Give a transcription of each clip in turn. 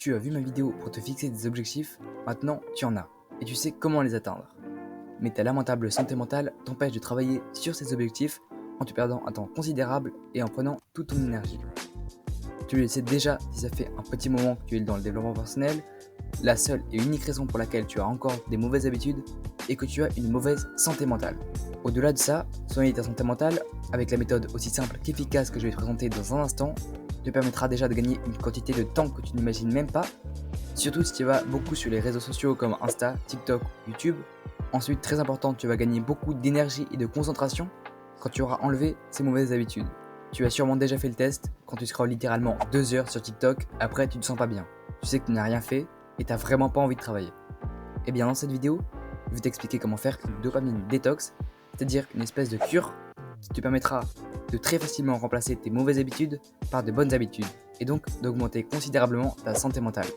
Tu as vu ma vidéo pour te fixer des objectifs, maintenant tu en as, et tu sais comment les atteindre. Mais ta lamentable santé mentale t'empêche de travailler sur ces objectifs en te perdant un temps considérable et en prenant toute ton énergie. Tu le sais déjà si ça fait un petit moment que tu es dans le développement personnel, la seule et unique raison pour laquelle tu as encore des mauvaises habitudes est que tu as une mauvaise santé mentale. Au-delà de ça, soigner ta santé mentale, avec la méthode aussi simple qu'efficace que je vais te présenter dans un instant, te permettra déjà de gagner une quantité de temps que tu n'imagines même pas, surtout si tu vas beaucoup sur les réseaux sociaux comme Insta, TikTok, YouTube. Ensuite, très important, tu vas gagner beaucoup d'énergie et de concentration quand tu auras enlevé ces mauvaises habitudes. Tu as sûrement déjà fait le test, quand tu scrolles littéralement 2 heures sur TikTok, après tu te sens pas bien. Tu sais que tu n'as rien fait et tu n'as vraiment pas envie de travailler. Et bien dans cette vidéo, je vais t'expliquer comment faire une dopamine détox, c'est-à-dire une espèce de cure qui te permettra de très facilement remplacer tes mauvaises habitudes par de bonnes habitudes et donc d'augmenter considérablement ta santé mentale.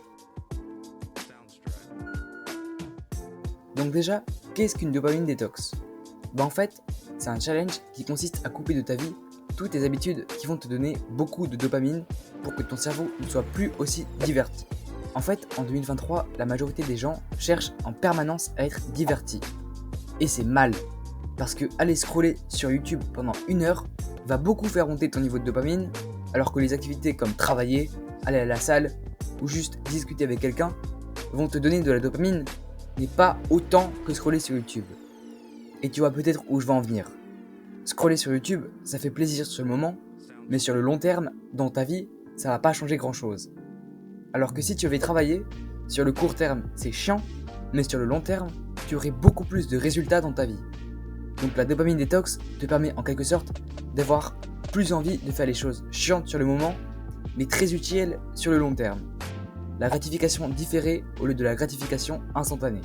Donc déjà, qu'est-ce qu'une dopamine détox ? En fait, c'est un challenge qui consiste à couper de ta vie toutes tes habitudes qui vont te donner beaucoup de dopamine pour que ton cerveau ne soit plus aussi diverti. En fait, en 2023, la majorité des gens cherchent en permanence à être divertis. Et c'est mal, parce que aller scroller sur YouTube pendant 1 heure va beaucoup faire monter ton niveau de dopamine, alors que les activités comme travailler, aller à la salle ou juste discuter avec quelqu'un vont te donner de la dopamine, mais pas autant que scroller sur YouTube. Et tu vois peut-être où je vais en venir. Scroller sur YouTube, ça fait plaisir sur le moment, mais sur le long terme, dans ta vie, ça va pas changer grand-chose. Alors que si tu veux travailler, sur le court terme, c'est chiant, mais sur le long terme, tu aurais beaucoup plus de résultats dans ta vie. Donc la dopamine détox te permet en quelque sorte d'avoir plus envie de faire les choses chiantes sur le moment, mais très utiles sur le long terme. La gratification différée au lieu de la gratification instantanée.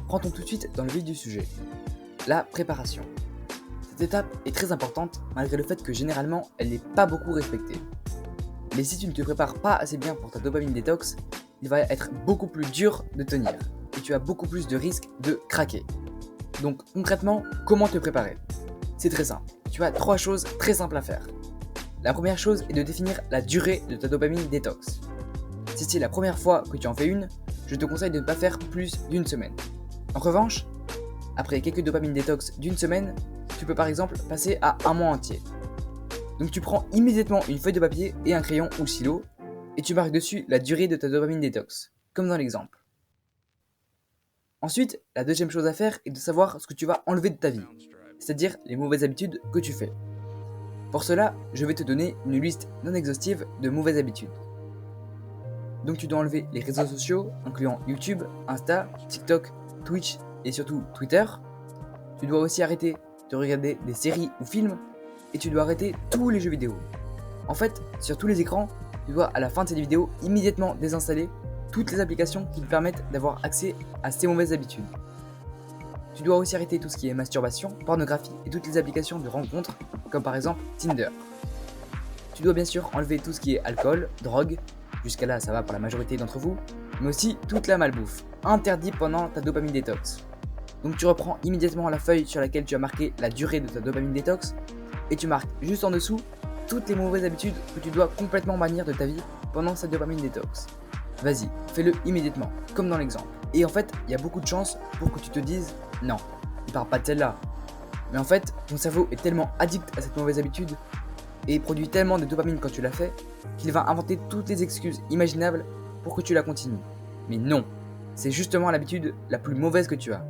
Rentrons tout de suite dans le vif du sujet. La préparation. Cette étape est très importante malgré le fait que généralement elle n'est pas beaucoup respectée. Mais si tu ne te prépares pas assez bien pour ta dopamine détox, il va être beaucoup plus dur de tenir et tu as beaucoup plus de risques de craquer. Donc concrètement, comment te préparer ? C'est très simple. Tu as 3 choses très simples à faire. La première chose est de définir la durée de ta dopamine détox. Si c'est la première fois que tu en fais une, je te conseille de ne pas faire plus d'1 semaine. En revanche, après quelques dopamines détox d'1 semaine, tu peux par exemple passer à 1 mois entier. Donc tu prends immédiatement une feuille de papier et un crayon ou stylo et tu marques dessus la durée de ta dopamine détox, comme dans l'exemple. Ensuite, la deuxième chose à faire est de savoir ce que tu vas enlever de ta vie, c'est-à-dire les mauvaises habitudes que tu fais. Pour cela, je vais te donner une liste non exhaustive de mauvaises habitudes. Donc tu dois enlever les réseaux sociaux, incluant YouTube, Insta, TikTok, Twitch et surtout Twitter. Tu dois aussi arrêter de regarder des séries ou films et tu dois arrêter tous les jeux vidéo. En fait, sur tous les écrans, tu dois à la fin de cette vidéo immédiatement désinstaller toutes les applications qui te permettent d'avoir accès à ces mauvaises habitudes. Tu dois aussi arrêter tout ce qui est masturbation, pornographie et toutes les applications de rencontres comme par exemple Tinder. Tu dois bien sûr enlever tout ce qui est alcool, drogue, jusqu'à là ça va pour la majorité d'entre vous, mais aussi toute la malbouffe, interdit pendant ta dopamine détox. Donc tu reprends immédiatement la feuille sur laquelle tu as marqué la durée de ta dopamine détox et tu marques juste en dessous toutes les mauvaises habitudes que tu dois complètement bannir de ta vie pendant cette dopamine détox. Vas-y, fais-le immédiatement, comme dans l'exemple. Et en fait, il y a beaucoup de chances pour que tu te dises « Non, ne parle pas de celle-là ». Mais en fait, ton cerveau est tellement addict à cette mauvaise habitude et produit tellement de dopamine quand tu l'as fait qu'il va inventer toutes les excuses imaginables pour que tu la continues. Mais non, c'est justement l'habitude la plus mauvaise que tu as.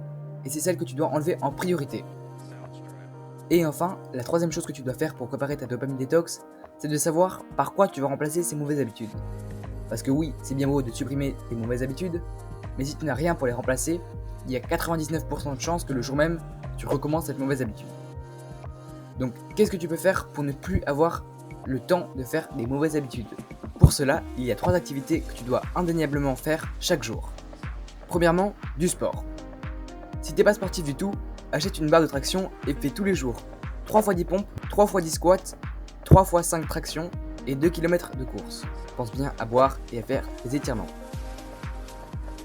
Et c'est celle que tu dois enlever en priorité. Et enfin, la troisième chose que tu dois faire pour préparer ta dopamine détox, c'est de savoir par quoi tu vas remplacer ces mauvaises habitudes. Parce que oui, c'est bien beau de supprimer tes mauvaises habitudes, mais si tu n'as rien pour les remplacer, il y a 99% de chances que le jour même, tu recommences cette mauvaise habitude. Donc, qu'est-ce que tu peux faire pour ne plus avoir le temps de faire des mauvaises habitudes ? Pour cela, il y a 3 activités que tu dois indéniablement faire chaque jour. Premièrement, du sport. Si t'es pas sportif du tout, achète une barre de traction et fais tous les jours 3 fois 10 pompes, 3 fois 10 squats, 3 fois 5 tractions et 2 km de course. Pense bien à boire et à faire des étirements.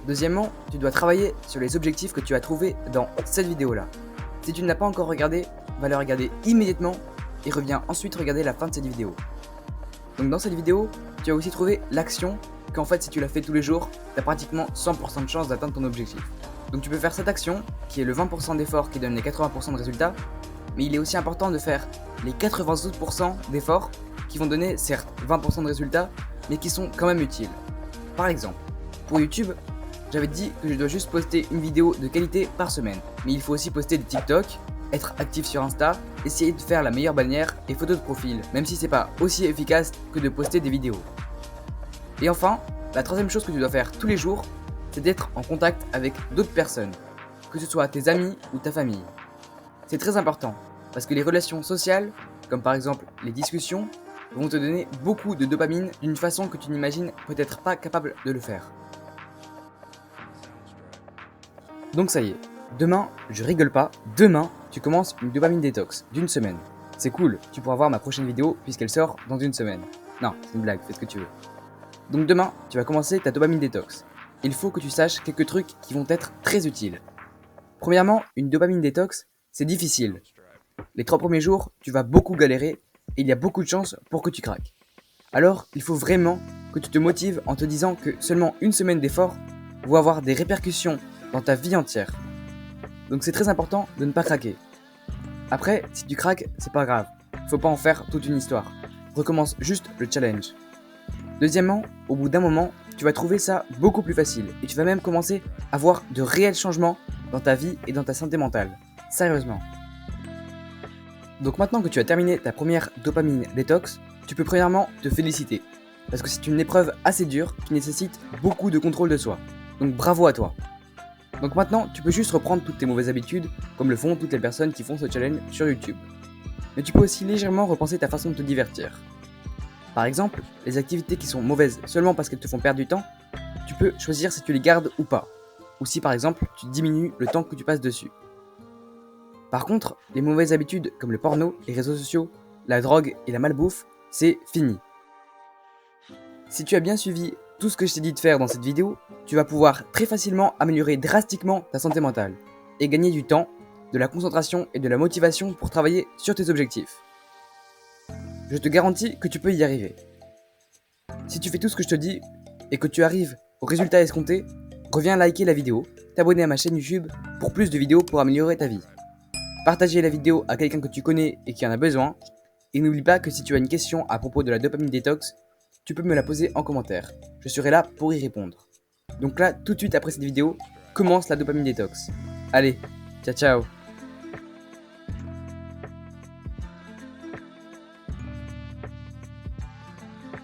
Deuxièmement, tu dois travailler sur les objectifs que tu as trouvés dans cette vidéo là. Si tu ne l'as pas encore regardé, va le regarder immédiatement et reviens ensuite regarder la fin de cette vidéo. Donc dans cette vidéo, tu vas aussi trouver l'action qu'en fait si tu la fais tous les jours, tu as pratiquement 100% de chance d'atteindre ton objectif. Donc tu peux faire cette action, qui est le 20% d'effort qui donne les 80% de résultats, mais il est aussi important de faire les 92% d'efforts qui vont donner certes 20% de résultats, mais qui sont quand même utiles. Par exemple, pour YouTube, j'avais dit que je dois juste poster une vidéo de qualité par semaine, mais il faut aussi poster des TikTok, être actif sur Insta, essayer de faire la meilleure bannière et photo de profil, même si c'est pas aussi efficace que de poster des vidéos. Et enfin, la troisième chose que tu dois faire tous les jours, c'est d'être en contact avec d'autres personnes, que ce soit tes amis ou ta famille. C'est très important, parce que les relations sociales, comme par exemple les discussions, vont te donner beaucoup de dopamine d'une façon que tu n'imagines peut-être pas capable de le faire. Donc ça y est, demain, je rigole pas, demain, tu commences une dopamine détox d'une semaine. C'est cool, tu pourras voir ma prochaine vidéo puisqu'elle sort dans une semaine. Non, c'est une blague, fais ce que tu veux. Donc demain, tu vas commencer ta dopamine détox. Il faut que tu saches quelques trucs qui vont être très utiles. Premièrement, une dopamine détox, c'est difficile. Les 3 premiers jours, tu vas beaucoup galérer et il y a beaucoup de chances pour que tu craques. Alors, il faut vraiment que tu te motives en te disant que seulement une semaine d'effort va avoir des répercussions dans ta vie entière. Donc c'est très important de ne pas craquer. Après, si tu craques, c'est pas grave. Faut pas en faire toute une histoire. Recommence juste le challenge. Deuxièmement, au bout d'un moment, tu vas trouver ça beaucoup plus facile et tu vas même commencer à voir de réels changements dans ta vie et dans ta santé mentale. Sérieusement. Donc maintenant que tu as terminé ta première dopamine détox, tu peux premièrement te féliciter. Parce que c'est une épreuve assez dure qui nécessite beaucoup de contrôle de soi. Donc bravo à toi. Donc maintenant, tu peux juste reprendre toutes tes mauvaises habitudes, comme le font toutes les personnes qui font ce challenge sur YouTube. Mais tu peux aussi légèrement repenser ta façon de te divertir. Par exemple, les activités qui sont mauvaises seulement parce qu'elles te font perdre du temps, tu peux choisir si tu les gardes ou pas. Ou si par exemple, tu diminues le temps que tu passes dessus. Par contre, les mauvaises habitudes comme le porno, les réseaux sociaux, la drogue et la malbouffe, c'est fini. Si tu as bien suivi tout ce que je t'ai dit de faire dans cette vidéo, tu vas pouvoir très facilement améliorer drastiquement ta santé mentale et gagner du temps, de la concentration et de la motivation pour travailler sur tes objectifs. Je te garantis que tu peux y arriver. Si tu fais tout ce que je te dis et que tu arrives au résultat escompté, reviens liker la vidéo, t'abonner à ma chaîne YouTube pour plus de vidéos pour améliorer ta vie. Partager la vidéo à quelqu'un que tu connais et qui en a besoin. Et n'oublie pas que si tu as une question à propos de la dopamine détox, tu peux me la poser en commentaire. Je serai là pour y répondre. Donc là, tout de suite après cette vidéo, commence la dopamine détox. Allez, ciao ciao.